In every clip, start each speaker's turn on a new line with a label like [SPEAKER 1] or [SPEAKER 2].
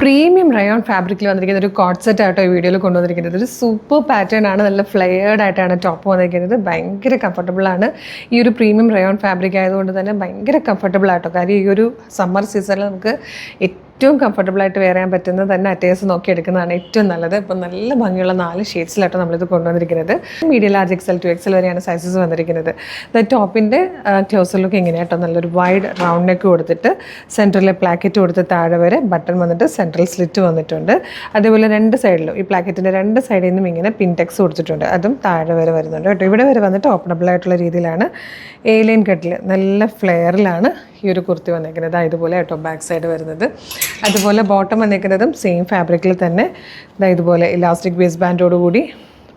[SPEAKER 1] Premium rayon ഫാബ്രിക്കിൽ വന്നിരിക്കുന്ന ഒരു കോട്ട് സെറ്റ് ആയിട്ടോ ഈ വീഡിയോയിൽ കൊണ്ടുവന്നിരിക്കുന്നത്. ഒരു സൂപ്പർ പാറ്റേൺ ആണ്, നല്ല ഫ്ലെയർഡ് ആയിട്ടാണ് ടോപ്പ് വന്നിരിക്കുന്നത്. ഭയങ്കര കംഫർട്ടബിൾ ആണ്. ഈ ഒരു പ്രീമിയം റയോൺ ഫാബ്രിക് ആയതുകൊണ്ട് തന്നെ ഭയങ്കര കംഫർട്ടബിൾ ആയിട്ടോ. കാര്യം ഈ ഒരു സമ്മർ സീസണിൽ നമുക്ക് ഏറ്റവും കംഫർട്ടബിളായിട്ട് വെയർ ചെയ്യാൻ പറ്റുന്നത് തന്നെ അറ്റേഴ്സ് നോക്കി എടുക്കുന്നതാണ് ഏറ്റവും നല്ലത്. ഇപ്പം നല്ല ഭംഗിയുള്ള 4 ഷെയ്ഡ്സിലാട്ടോ നമ്മളിത് കൊണ്ടുവന്നിരിക്കുന്നത്. Medium large XL to XL വരെയാണ് സൈസസ് വന്നിരിക്കുന്നത്. ടോപ്പിൻ്റെ ക്ലോസർ ലുക്ക് എങ്ങനെയാട്ടോ, നല്ലൊരു വൈഡ് റൗണ്ട് നെക്ക് കൊടുത്തിട്ട് സെൻറ്ററിലെ പ്ലാക്കറ്റ് കൊടുത്ത് താഴെ വരെ ബട്ടൺ വന്നിട്ട് സെൻട്രൽ സ്ലിറ്റ് വന്നിട്ടുണ്ട്. അതേപോലെ 2 സൈഡിലും ഈ പ്ലാക്കറ്റിൻ്റെ 2 സൈഡിൽ നിന്നും ഇങ്ങനെ പിൻടെക്സ് കൊടുത്തിട്ടുണ്ട്. അതും താഴെ വരെ വരുന്നുണ്ട് കേട്ടോ. ഇവിടെ വരെ വന്നിട്ട് ഓപ്പണബിൾ ആയിട്ടുള്ള രീതിയിലാണ് ഏലിയൻ കട്ടിൽ നല്ല ഫ്ലെയറിലാണ് ഈ ഒരു കുർത്തി വന്നിരിക്കുന്നത്. ഇതുപോലെ കേട്ടോ ബാക്ക് സൈഡ് വരുന്നത്. അതുപോലെ ബോട്ടം വന്നിരിക്കുന്നതും സെയിം ഫാബ്രിക്കിൽ തന്നെ ഇതുപോലെ ഇലാസ്റ്റിക് വേസ്റ്റ് ബാൻഡോടുകൂടി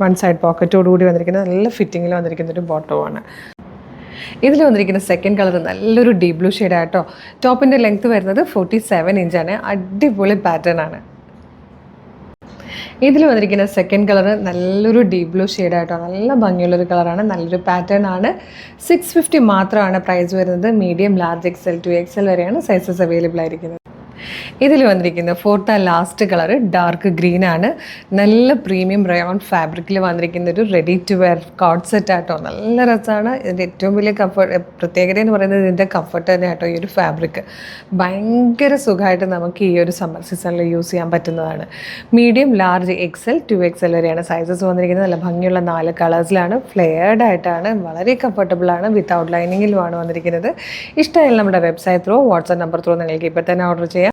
[SPEAKER 1] 1 സൈഡ് പോക്കറ്റോടുകൂടി വന്നിരിക്കുന്നത് നല്ല ഫിറ്റിങ്ങിൽ വന്നിരിക്കുന്നൊരു ബോട്ടമാണ്. ഇതിൽ വന്നിരിക്കുന്ന സെക്കൻഡ് കളർ നല്ലൊരു ഡീപ് ബ്ലൂ ഷെയ്ഡാട്ടോ. ടോപ്പിൻ്റെ ലെങ്ത്ത് വരുന്നത് 47 ഇഞ്ചാണ്. അടിപൊളി പാറ്റേൺ ആണ്. ഇതിൽ വന്നിരിക്കുന്ന സെക്കൻഡ് കളർ നല്ലൊരു ഡീപ് ബ്ലൂ ഷെയ്ഡായിട്ടോ. നല്ല ഭംഗിയുള്ളൊരു കളറാണ്, നല്ലൊരു പാറ്റേൺ ആണ്. 650 മാത്രമാണ് പ്രൈസ് വരുന്നത്. Medium large XL to XL വരെയാണ് സൈസസ് അവൈലബിൾ ആയിരിക്കുന്നത്. ഇതിൽ വന്നിരിക്കുന്ന 4th and last colour dark green ആണ്. നല്ല പ്രീമിയം റയോൺ ഫാബ്രിക്കിൽ വന്നിരിക്കുന്ന ഒരു ready to wear coat set ആട്ടോ. നല്ല രസമാണ്. ഇതിൻ്റെ ഏറ്റവും വലിയ പ്രത്യേകത എന്ന് പറയുന്നത് ഇതിൻ്റെ കംഫർട്ട് തന്നെ ആട്ടോ. ഈ ഒരു ഫാബ്രിക് ഭയങ്കര സുഖമായിട്ട് നമുക്ക് ഈ ഒരു സമ്മർ സീസണിൽ യൂസ് ചെയ്യാൻ പറ്റുന്നതാണ്. Medium large XL to XL വരെയാണ് സൈസസ് വന്നിരിക്കുന്നത്. നല്ല ഭംഗിയുള്ള 4 കളേഴ്സിലാണ്. ഫ്ലെയർഡ് ആയിട്ടാണ്, വളരെ കംഫർട്ടബിളാണ്. വിത്തൗട്ട് ലൈനിങ്ങിലുമാണ് വന്നിരിക്കുന്നത്. ഇഷ്ടമായാലും നമ്മുടെ website through WhatsApp number through നിങ്ങൾക്ക് ഇപ്പോൾ തന്നെ ഓർഡർ ചെയ്യാം.